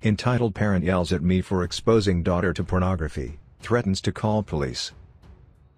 Entitled parent yells at me for exposing daughter to pornography, threatens to call police.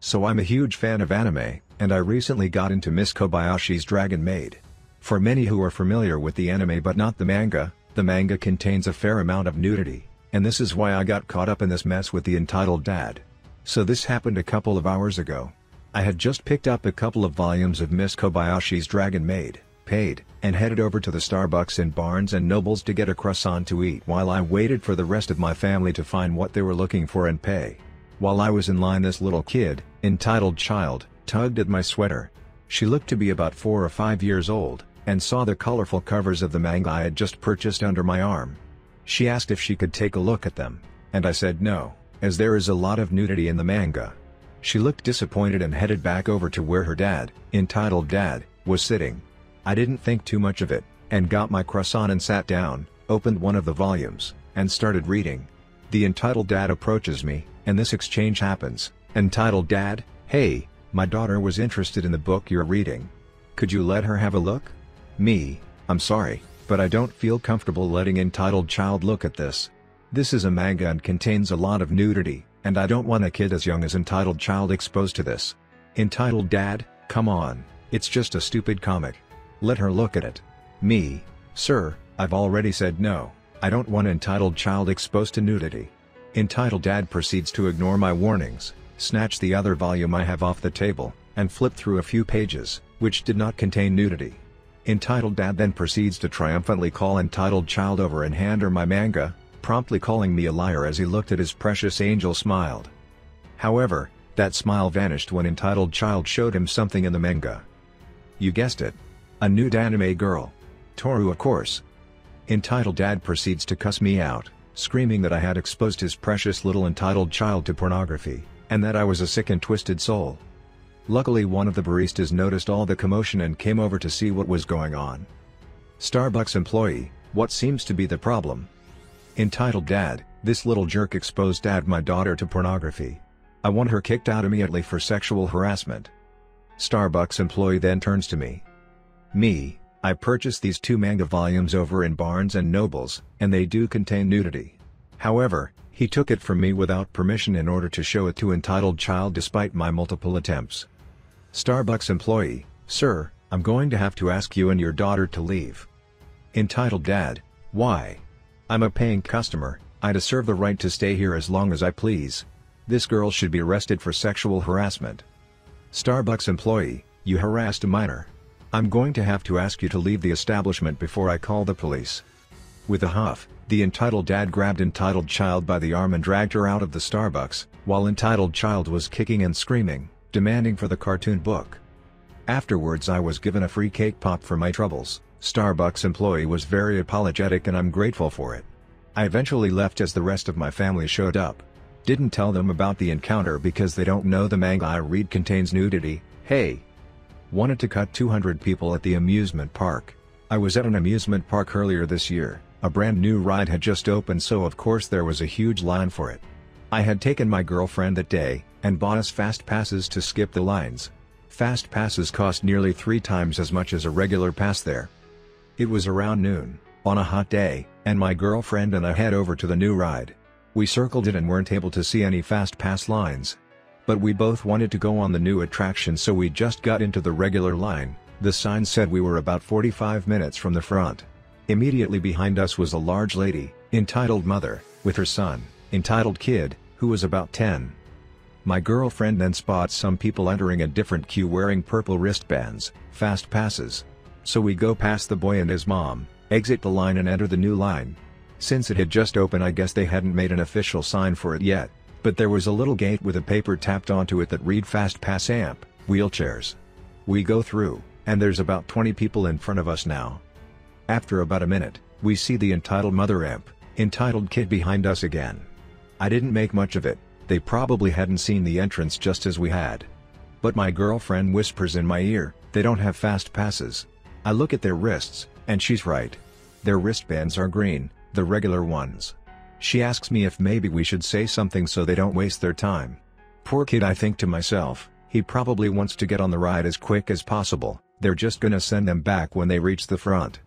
So I'm a huge fan of anime, and I recently got into Miss Kobayashi's Dragon Maid. For many who are familiar with the anime but not the manga contains a fair amount of nudity, and this is why I got caught up in this mess with the entitled dad. So this happened a couple of hours ago. I had just picked up a couple of volumes of Miss Kobayashi's Dragon Maid, paid, and headed over to the Starbucks in Barnes & Nobles to get a croissant to eat while I waited for the rest of my family to find what they were looking for and pay. While I was in line, this little kid, entitled child, tugged at my sweater. She looked to be about 4 or 5 years old, and saw the colorful covers of the manga I had just purchased under my arm. She asked if she could take a look at them, and I said no, as there is a lot of nudity in the manga. She looked disappointed and headed back over to where her dad, entitled dad, was sitting. I didn't think too much of it, and got my croissant and sat down, opened one of the volumes, and started reading. The entitled dad approaches me, and this exchange happens. Entitled dad: "Hey, my daughter was interested in the book you're reading. Could you let her have a look?" Me: "I'm sorry, but I don't feel comfortable letting entitled child look at this. This is a manga and contains a lot of nudity, and I don't want a kid as young as entitled child exposed to this." Entitled dad: "Come on, it's just a stupid comic. Let her look at it." Me: "Sir, I've already said no, I don't want entitled child exposed to nudity." Entitled dad proceeds to ignore my warnings, snatch the other volume I have off the table, and flip through a few pages, which did not contain nudity. Entitled dad then proceeds to triumphantly call entitled child over and hand her my manga, promptly calling me a liar as he looked at his precious angel smiled. However, that smile vanished when entitled child showed him something in the manga. You guessed it. A nude anime girl. Toru, of course. Entitled dad proceeds to cuss me out, screaming that I had exposed his precious little entitled child to pornography, and that I was a sick and twisted soul. Luckily, one of the baristas noticed all the commotion and came over to see what was going on. Starbucks employee: "What seems to be the problem?" Entitled dad: "This little jerk exposed my daughter to pornography. I want her kicked out immediately for sexual harassment." Starbucks employee then turns to me. Me: "I purchased these 2 manga volumes over in Barnes & Nobles, and they do contain nudity. However, he took it from me without permission in order to show it to entitled child despite my multiple attempts." Starbucks employee: "Sir, I'm going to have to ask you and your daughter to leave." Entitled dad: "Why? I'm a paying customer, I deserve the right to stay here as long as I please. This girl should be arrested for sexual harassment." Starbucks employee: "You harassed a minor. I'm going to have to ask you to leave the establishment before I call the police." With a huff, the entitled dad grabbed entitled child by the arm and dragged her out of the Starbucks, while entitled child was kicking and screaming, demanding for the cartoon book. Afterwards, I was given a free cake pop for my troubles. Starbucks employee was very apologetic and I'm grateful for it. I eventually left as the rest of my family showed up. Didn't tell them about the encounter because they don't know the manga I read contains nudity. Hey! Wanted to cut 200 people at the amusement park. I was at an amusement park earlier this year. A brand new ride had just opened, so of course there was a huge line for it. I had taken my girlfriend that day, and bought us fast passes to skip the lines. Fast passes cost nearly 3 times as much as a regular pass there. It was around noon, on a hot day, and my girlfriend and I head over to the new ride. We circled it and weren't able to see any fast pass lines. But we both wanted to go on the new attraction, so we just got into the regular line. The sign said we were about 45 minutes from the front. Immediately behind us was a large lady, entitled mother, with her son, entitled kid, who was about 10. My girlfriend then spots some people entering a different queue wearing purple wristbands, fast passes. So we go past the boy and his mom, exit the line and enter the new line. Since it had just opened, I guess they hadn't made an official sign for it yet, but there was a little gate with a paper tapped onto it that read Fast Pass Amp, wheelchairs. We go through, and there's about 20 people in front of us now. After about a minute, we see the entitled mother amp, entitled kid behind us again. I didn't make much of it, they probably hadn't seen the entrance just as we had. But my girlfriend whispers in my ear, "They don't have fast passes." I look at their wrists, and she's right. Their wristbands are green, the regular ones. She asks me if maybe we should say something so they don't waste their time. Poor kid, I think to myself, he probably wants to get on the ride as quick as possible, they're just gonna send them back when they reach the front.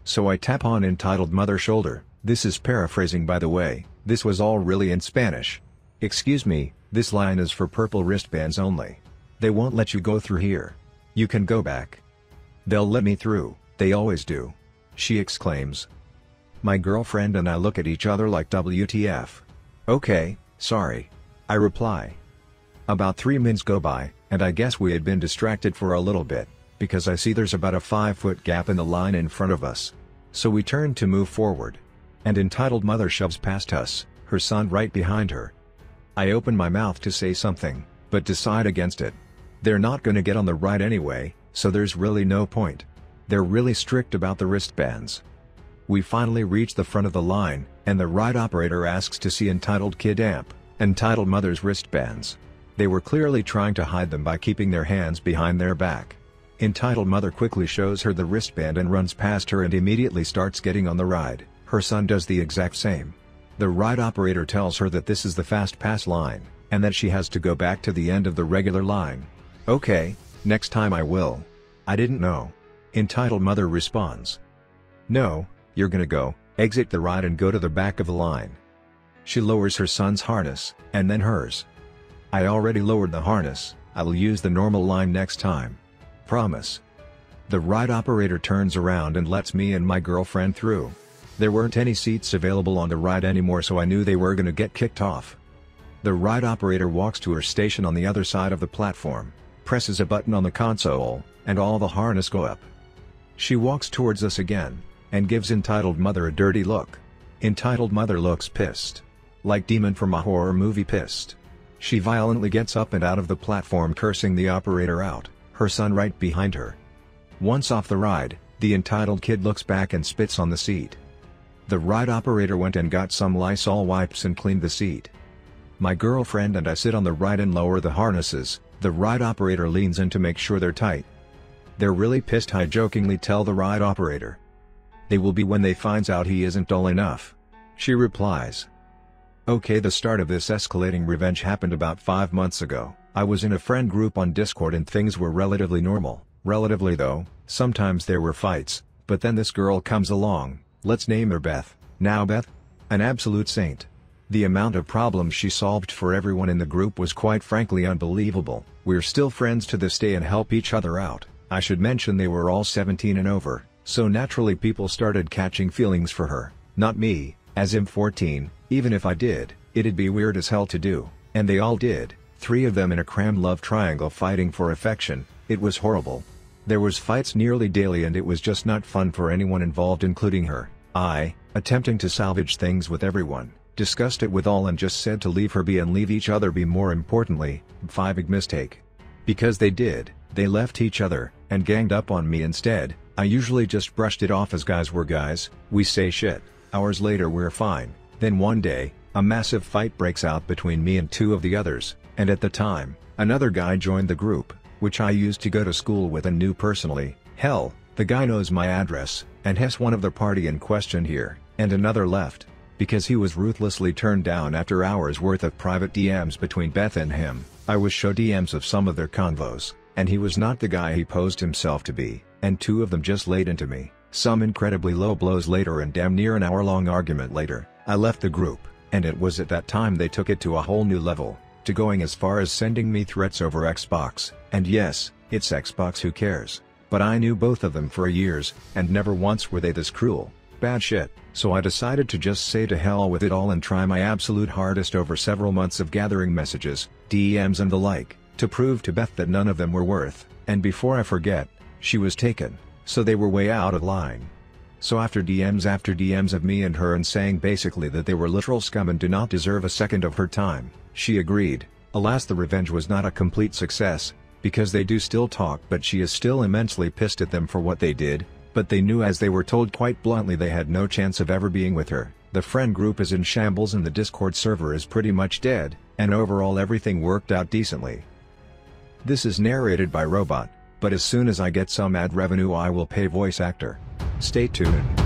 So I tap on entitled mother's shoulder, This is paraphrasing, by the way, this was all really in Spanish. Excuse me, this line is for purple wristbands only. They won't let you go through here. You can go back. They'll let me through, they always do. She exclaims. My girlfriend and I look at each other like WTF. Okay, sorry. I reply. About 3 minutes go by, and I guess we had been distracted for a little bit, because I see there's about a 5-foot gap in the line in front of us. So we turn to move forward. And entitled mother shoves past us, her son right behind her. I open my mouth to say something, but decide against it. They're not gonna get on the ride anyway, so there's really no point. They're really strict about the wristbands. We finally reach the front of the line, and the ride operator asks to see entitled kid amp, entitled mother's wristbands. They were clearly trying to hide them by keeping their hands behind their back. Entitled mother quickly shows her the wristband and runs past her and immediately starts getting on the ride. Her son does the exact same. The ride operator tells her that this is the fast pass line, and that she has to go back to the end of the regular line. Okay, next time I will. I didn't know. Entitled mother responds. No, you're gonna go, exit the ride and go to the back of the line. She lowers her son's harness, and then hers. I already lowered the harness, I will use the normal line next time. Promise. The ride operator turns around and lets me and my girlfriend through. There weren't any seats available on the ride anymore, so I knew they were gonna get kicked off. The ride operator walks to her station on the other side of the platform, presses a button on the console, and all the harness go up. She walks towards us again, and gives entitled mother a dirty look. Entitled mother looks pissed. Like demon from a horror movie pissed. She violently gets up and out of the platform, cursing the operator out, her son right behind her. Once off the ride, the entitled kid looks back and spits on the seat. The ride operator went and got some Lysol wipes and cleaned the seat. My girlfriend and I sit on the ride and lower the harnesses. The ride operator leans in to make sure they're tight. They're really pissed, I jokingly tell the ride operator. They will be when they finds out he isn't dull enough. She replies. Okay, the start of this escalating revenge happened about 5 months ago. I was in a friend group on Discord and things were relatively normal. Relatively though, sometimes there were fights, but then this girl comes along, let's name her Beth. Now Beth? An absolute saint. The amount of problems she solved for everyone in the group was quite frankly unbelievable. We're still friends to this day and help each other out. I should mention they were all 17 and over, so naturally people started catching feelings for her. Not me, as I'm 14, even if I did, it'd be weird as hell to do, and they all did, 3 of them in a crammed love triangle fighting for affection. It was horrible. There was fights nearly daily and it was just not fun for anyone involved, including her. I, attempting to salvage things with everyone, discussed it with all and just said to leave her be and leave each other be. More importantly, 5 big mistake. Because they did, they left each other, and ganged up on me instead. I usually just brushed it off as guys were guys, we say shit. Hours later we're fine. Then one day, a massive fight breaks out between me and 2 of the others, and at the time, another guy joined the group, which I used to go to school with and knew personally. Hell, the guy knows my address, and has one of the party in question here, and another left. Because he was ruthlessly turned down after hours worth of private DMs between Beth and him. I was shown DMs of some of their convos, and he was not the guy he posed himself to be, and 2 of them just laid into me. Some incredibly low blows later and damn near an hour-long argument later, I left the group, and it was at that time they took it to a whole new level, to going as far as sending me threats over Xbox, and yes, it's Xbox, who cares? But I knew both of them for years, and never once were they this cruel. Bad shit. So I decided to just say to hell with it all and try my absolute hardest over several months of gathering messages, DMs and the like, to prove to Beth that none of them were worth, and before I forget, she was taken, so they were way out of line. So after DMs of me and her and saying basically that they were literal scum and do not deserve a second of her time, she agreed. Alas, the revenge was not a complete success, because they do still talk, but she is still immensely pissed at them for what they did. But they knew, as they were told quite bluntly, they had no chance of ever being with her. The friend group is in shambles and the Discord server is pretty much dead, and overall everything worked out decently. This is narrated by Robot, but as soon as I get some ad revenue I will pay voice actor. Stay tuned.